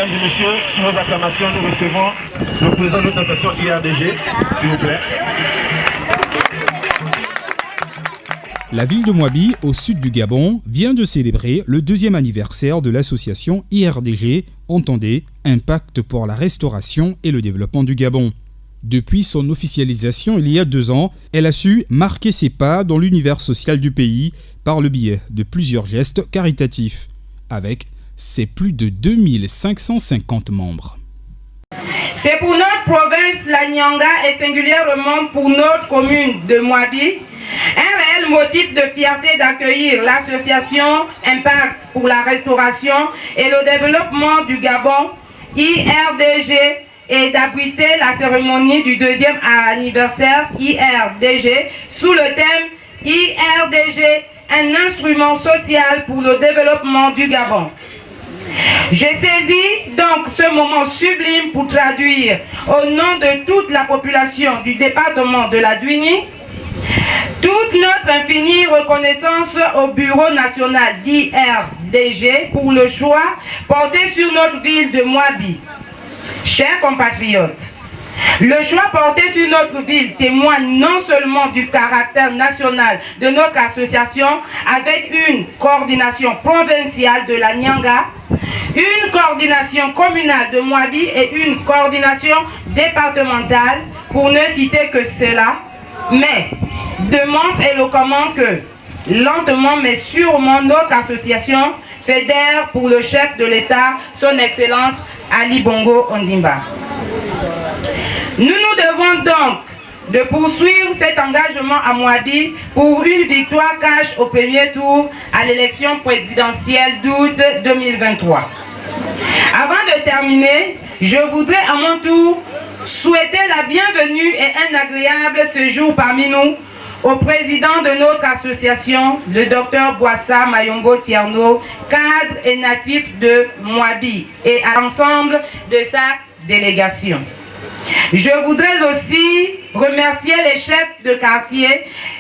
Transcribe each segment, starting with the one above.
Mesdames et messieurs, sous vos acclamations, nous recevons le président de notre association IRDG, s'il vous plaît. La ville de Mouabi, au sud du Gabon, vient de célébrer le 2e anniversaire de l'association IRDG, entendez, Impact pour la restauration et le développement du Gabon. Depuis son officialisation il y a 2 ans, elle a su marquer ses pas dans l'univers social du pays par le biais de plusieurs gestes caritatifs, avec ses plus de 2550 membres. C'est pour notre province, la Nyanga, et singulièrement pour notre commune de Mouabi, un réel motif de fierté d'accueillir l'association Impact pour la restauration et le développement du Gabon, IRDG, et d'abriter la cérémonie du 2e anniversaire IRDG sous le thème IRDG, un instrument social pour le développement du Gabon. J'ai saisi donc ce moment sublime pour traduire au nom de toute la population du département de la Douini toute notre infinie reconnaissance au Bureau national d'IRDG pour le choix porté sur notre ville de Mouabi. Chers compatriotes, le choix porté sur notre ville témoigne non seulement du caractère national de notre association avec une coordination provinciale de la Nyanga, une coordination communale de Mouabi et une coordination départementale, pour ne citer que cela, mais démontre éloquemment que, lentement mais sûrement, notre association fédère pour le chef de l'État, son Excellence Ali Bongo Ondimba. Nous nous devons donc de poursuivre cet engagement à Mouabi pour une victoire cash au premier tour à l'élection présidentielle d'août 2023. Avant de terminer, je voudrais à mon tour souhaiter la bienvenue et un agréable séjour parmi nous au président de notre association, le Dr Boissa Mayombo Tierno, cadre et natif de Mouabi, et à l'ensemble de sa délégation. Je voudrais aussi remercier les chefs de quartier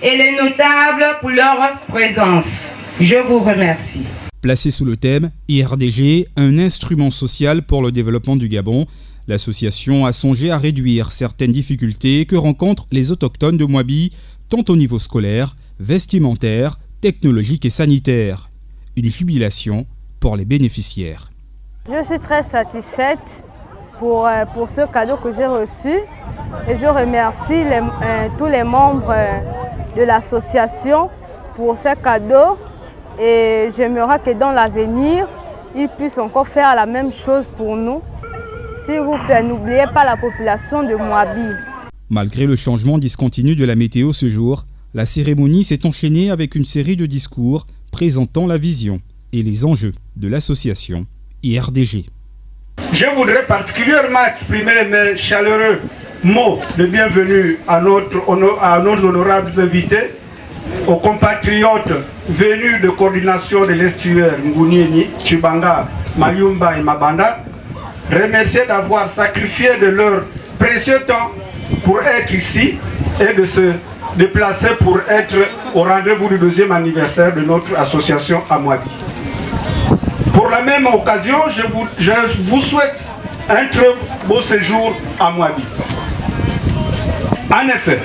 et les notables pour leur présence. Je vous remercie. Placé sous le thème IRDG, un instrument social pour le développement du Gabon, l'association a songé à réduire certaines difficultés que rencontrent les autochtones de Mouabi, tant au niveau scolaire, vestimentaire, technologique et sanitaire. Une jubilation pour les bénéficiaires. Je suis très satisfaite pour ce cadeau que j'ai reçu et je remercie tous les membres de l'association pour ce cadeau et j'aimerais que dans l'avenir, ils puissent encore faire la même chose pour nous. S'il vous plaît, n'oubliez pas la population de Mouabi. Malgré le changement discontinu de la météo ce jour, la cérémonie s'est enchaînée avec une série de discours présentant la vision et les enjeux de l'association IRDG. Je voudrais particulièrement exprimer mes chaleureux mots de bienvenue à nos honorables invités, aux compatriotes venus de coordination de l'estuaire Ngunieni, Chibanga, Mayumba et Mabanda, remercier d'avoir sacrifié de leur précieux temps pour être ici et de se déplacer pour être au rendez-vous du 2e anniversaire de notre association à Mouabi. Pour la même occasion, je vous souhaite un très beau séjour à Mouabi. En effet,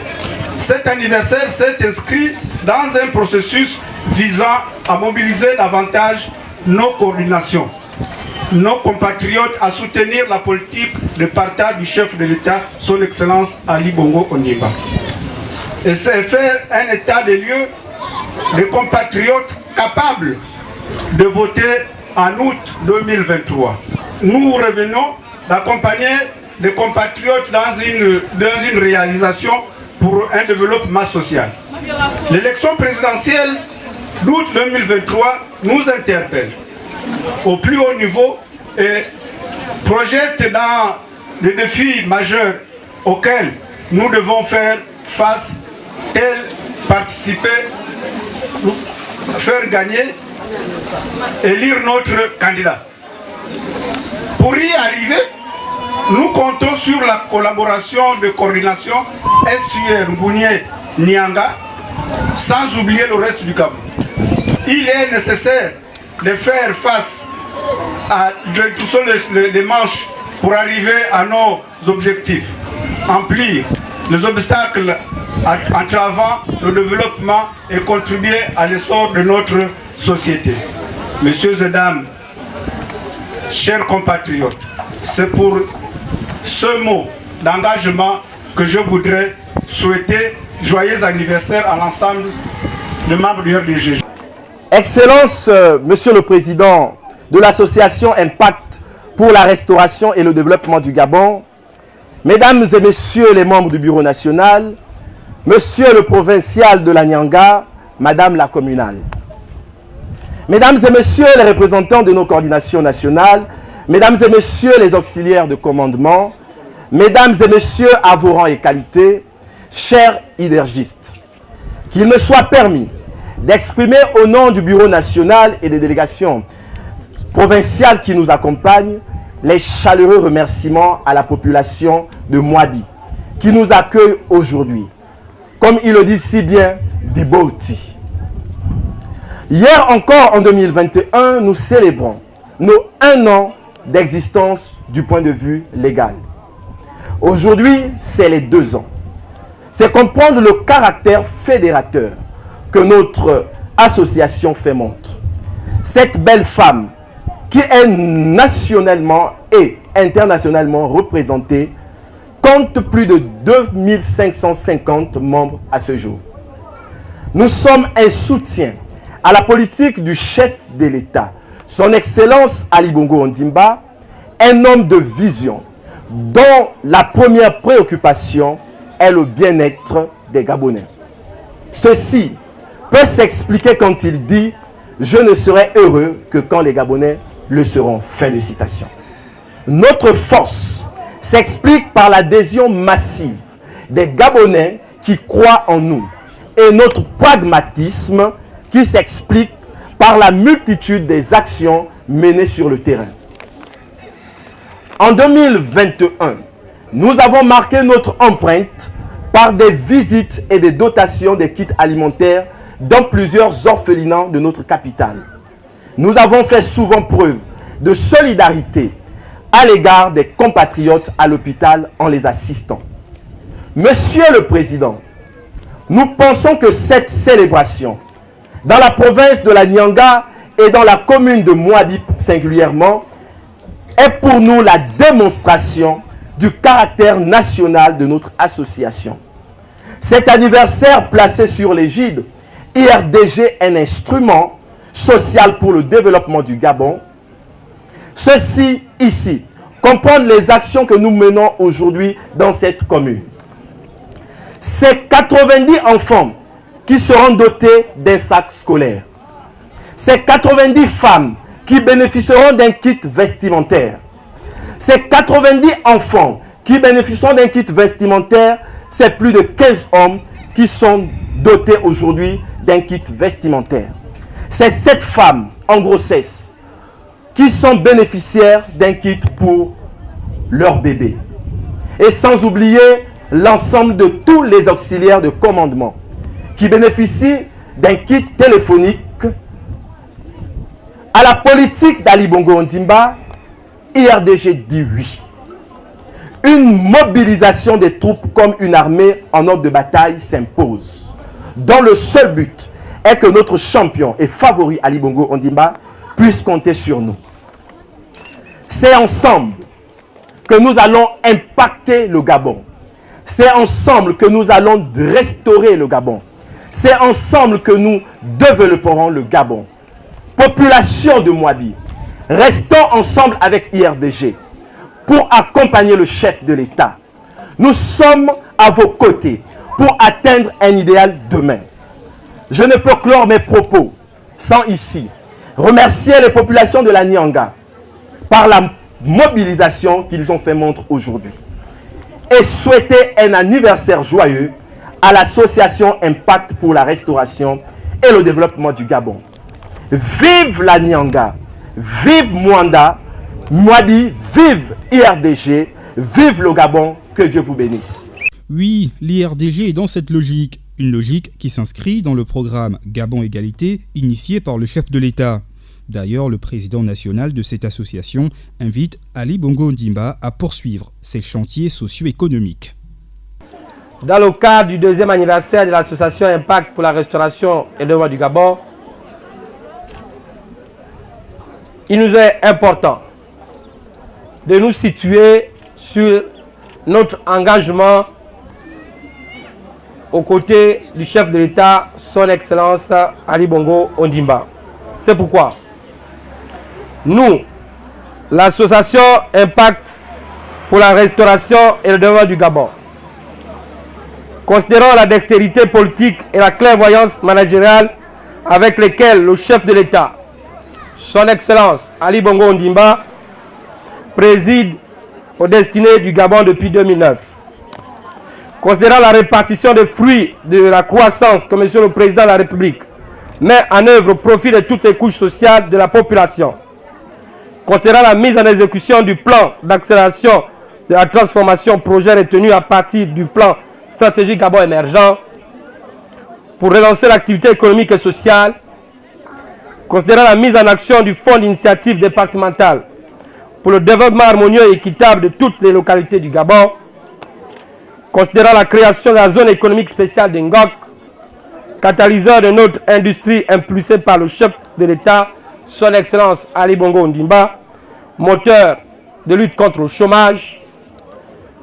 cet anniversaire s'est inscrit dans un processus visant à mobiliser davantage nos coordinations, nos compatriotes à soutenir la politique de partage du chef de l'État, son Excellence Ali Bongo Ondimba. Et c'est faire un état des lieux des compatriotes capables de voter en août 2023. Nous revenons d'accompagner les compatriotes dans une réalisation pour un développement social. L'élection présidentielle d'août 2023 nous interpelle au plus haut niveau et projette dans les défis majeurs auxquels nous devons faire face, tels participer, faire gagner, élire notre candidat. Pour y arriver, nous comptons sur la collaboration de coordination SUR Ngunié-Nyanga, sans oublier le reste du Gabon. Il est nécessaire de faire face tous les manches pour arriver à nos objectifs, remplir les obstacles entravant le développement et contribuer à l'essor de notre société. Messieurs et dames, chers compatriotes, c'est pour ce mot d'engagement que je voudrais souhaiter joyeux anniversaire à l'ensemble des membres du RDG. Excellence, Monsieur le Président de l'association Impact pour la restauration et le développement du Gabon, Mesdames et Messieurs les membres du Bureau national, Monsieur le provincial de la Nyanga, Madame la communale. Mesdames et Messieurs les représentants de nos coordinations nationales, Mesdames et Messieurs les auxiliaires de commandement, Mesdames et Messieurs à vos rangs et qualités, chers hydergistes, qu'il me soit permis d'exprimer au nom du Bureau national et des délégations provinciales qui nous accompagnent les chaleureux remerciements à la population de Mwabi qui nous accueille aujourd'hui. Comme il le dit si bien, Diboti. Hier encore, en 2021, nous célébrons nos 1 an d'existence du point de vue légal. Aujourd'hui, c'est les 2 ans. C'est comprendre le caractère fédérateur que notre association fait montre. Cette belle femme qui est nationalement et internationalement représentée compte plus de 2550 membres à ce jour. Nous sommes un soutien à la politique du chef de l'État, son Excellence Ali Bongo Ondimba, un homme de vision dont la première préoccupation est le bien-être des Gabonais. Ceci peut s'expliquer quand il dit « Je ne serai heureux que quand les Gabonais le seront ». Fin de citation. Notre force s'explique par l'adhésion massive des Gabonais qui croient en nous et notre pragmatisme qui s'explique par la multitude des actions menées sur le terrain. En 2021, nous avons marqué notre empreinte par des visites et des dotations des kits alimentaires dans plusieurs orphelinats de notre capitale. Nous avons fait souvent preuve de solidarité à l'égard des compatriotes à l'hôpital en les assistant. Monsieur le Président, nous pensons que cette célébration, dans la province de la Nyanga et dans la commune de Mwabi singulièrement, est pour nous la démonstration du caractère national de notre association. Cet anniversaire placé sur l'égide IRDG, un instrument social pour le développement du Gabon. Ceci ici, comprendre les actions que nous menons aujourd'hui dans cette commune. C'est 90 enfants qui seront dotés d'un sac scolaire. C'est 90 femmes qui bénéficieront d'un kit vestimentaire. C'est 90 enfants qui bénéficieront d'un kit vestimentaire. C'est plus de 15 hommes qui sont dotés aujourd'hui d'un kit vestimentaire. C'est 7 femmes en grossesse qui sont bénéficiaires d'un kit pour leur bébé. Et sans oublier l'ensemble de tous les auxiliaires de commandement qui bénéficient d'un kit téléphonique. À la politique d'Ali Bongo Ondimba, IRDG dit oui. Une mobilisation des troupes comme une armée en ordre de bataille s'impose, dont le seul but est que notre champion et favori Ali Bongo Ondimba puisse compter sur nous. C'est ensemble que nous allons impacter le Gabon. C'est ensemble que nous allons restaurer le Gabon. C'est ensemble que nous développerons le Gabon. Population de Mwabi, restons ensemble avec IRDG pour accompagner le chef de l'État. Nous sommes à vos côtés pour atteindre un idéal demain. Je ne peux clore mes propos sans ici remercier les populations de la Nyanga par la mobilisation qu'ils ont fait montre aujourd'hui et souhaiter un anniversaire joyeux à l'association Impact pour la restauration et le développement du Gabon. Vive la Nyanga, vive Mwanda, Mwabi, vive IRDG, vive le Gabon, que Dieu vous bénisse. Oui, l'IRDG est dans cette logique, une logique qui s'inscrit dans le programme Gabon Égalité initié par le chef de l'État. D'ailleurs, le président national de cette association invite Ali Bongo Ondimba à poursuivre ses chantiers socio-économiques. Dans le cadre du 2e anniversaire de l'association Impact pour la restauration et le développement du Gabon, il nous est important de nous situer sur notre engagement aux côtés du chef de l'État, son Excellence Ali Bongo Ondimba. C'est pourquoi nous, l'association Impact pour la restauration et le développement du Gabon, considérant la dextérité politique et la clairvoyance managériale avec lesquelles le chef de l'État, son Excellence Ali Bongo Ondimba, préside aux destinées du Gabon depuis 2009. Considérant la répartition des fruits de la croissance que M. le Président de la République met en œuvre au profit de toutes les couches sociales de la population, considérant la mise en exécution du plan d'accélération de la transformation projet retenu à partir du plan stratégique Gabon émergent pour relancer l'activité économique et sociale, considérant la mise en action du fonds d'initiative départementale pour le développement harmonieux et équitable de toutes les localités du Gabon, considérant la création de la zone économique spéciale de Ngok, catalyseur de notre industrie impulsée par le chef de l'État, son Excellence Ali Bongo Ondimba, moteur de lutte contre le chômage,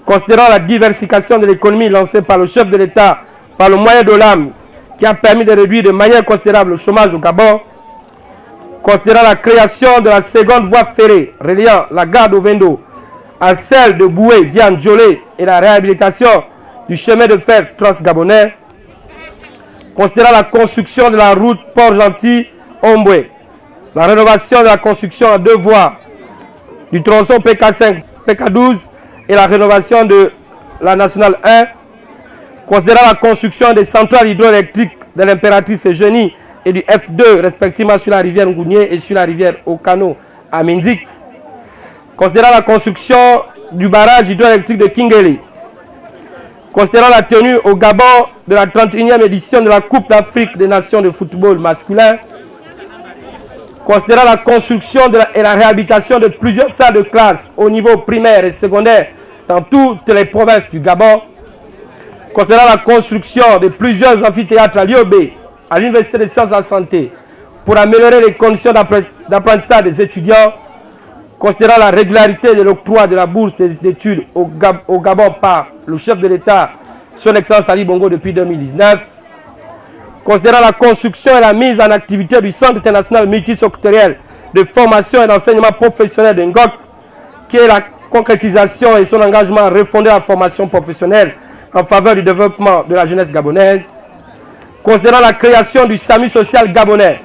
considérant la diversification de l'économie lancée par le chef de l'État par le moyen de l'âme qui a permis de réduire de manière considérable le chômage au Gabon, considérant la création de la seconde voie ferrée reliant la gare d'Ovendo à celle de Boué via Ndjolé et la réhabilitation du chemin de fer transgabonais, considérant la construction de la route Port-Gentil-Omboué, la rénovation de la construction à 2 voies du tronçon PK5, PK12 et la rénovation de la Nationale 1, considérant la construction des centrales hydroélectriques de l'Impératrice Eugénie et du F2 respectivement sur la rivière Ngounié et sur la rivière Okano à Mindik, considérant la construction du barrage hydroélectrique de Kingeli, considérant la tenue au Gabon de la 31e édition de la Coupe d'Afrique des Nations de football masculin, considérant la construction et la réhabilitation de plusieurs salles de classe au niveau primaire et secondaire dans toutes les provinces du Gabon, considérant la construction de plusieurs amphithéâtres à Liobé, à l'Université des sciences de la santé, pour améliorer les conditions d'apprentissage des étudiants, considérant la régularité de l'octroi de la bourse d'études au Gabon par le chef de l'État, son Excellence Ali Bongo depuis 2019, considérant la construction et la mise en activité du Centre international multisectoriel de formation et d'enseignement professionnel de Ngok, qui est la concrétisation et son engagement à refonder la formation professionnelle en faveur du développement de la jeunesse gabonaise, considérant la création du SAMU social gabonais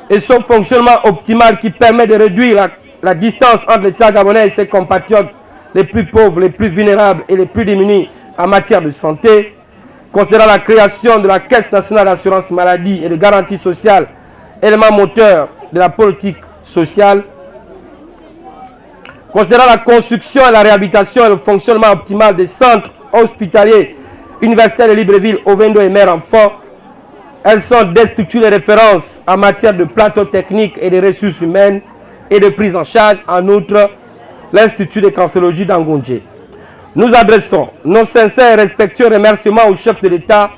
et son fonctionnement optimal qui permet de réduire la distance entre l'État gabonais et ses compatriotes les plus pauvres, les plus vulnérables et les plus démunis en matière de santé, considérant la création de la Caisse nationale d'assurance maladie et de garantie sociale, élément moteur de la politique sociale, considérant la construction et la réhabilitation et le fonctionnement optimal des centres hospitaliers universitaires de Libreville, Ovendo et Mère Enfant. Elles sont des structures de référence en matière de plateau technique et de ressources humaines et de prise en charge. En outre, l'Institut de cancérologie d'Angoundjé. Nous adressons nos sincères et respectueux remerciements au chef de l'État,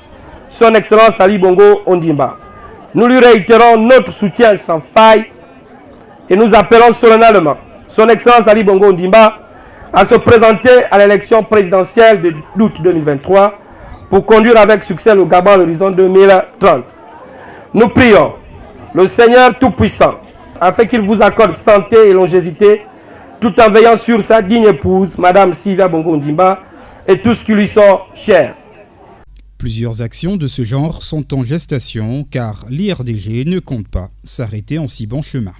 son Excellence Ali Bongo Ondimba. Nous lui réitérons notre soutien sans faille et nous appelons solennellement son Excellence Ali Bongo Ondimba à se présenter à l'élection présidentielle d'août 2023 pour conduire avec succès le Gabon à l'horizon 2030. Nous prions le Seigneur Tout-Puissant afin qu'il vous accorde santé et longévité tout en veillant sur sa digne épouse, Madame Sylvia Bongo Ondimba, et tout ce qui lui sont chers. Plusieurs actions de ce genre sont en gestation car l'IRDG ne compte pas s'arrêter en si bon chemin.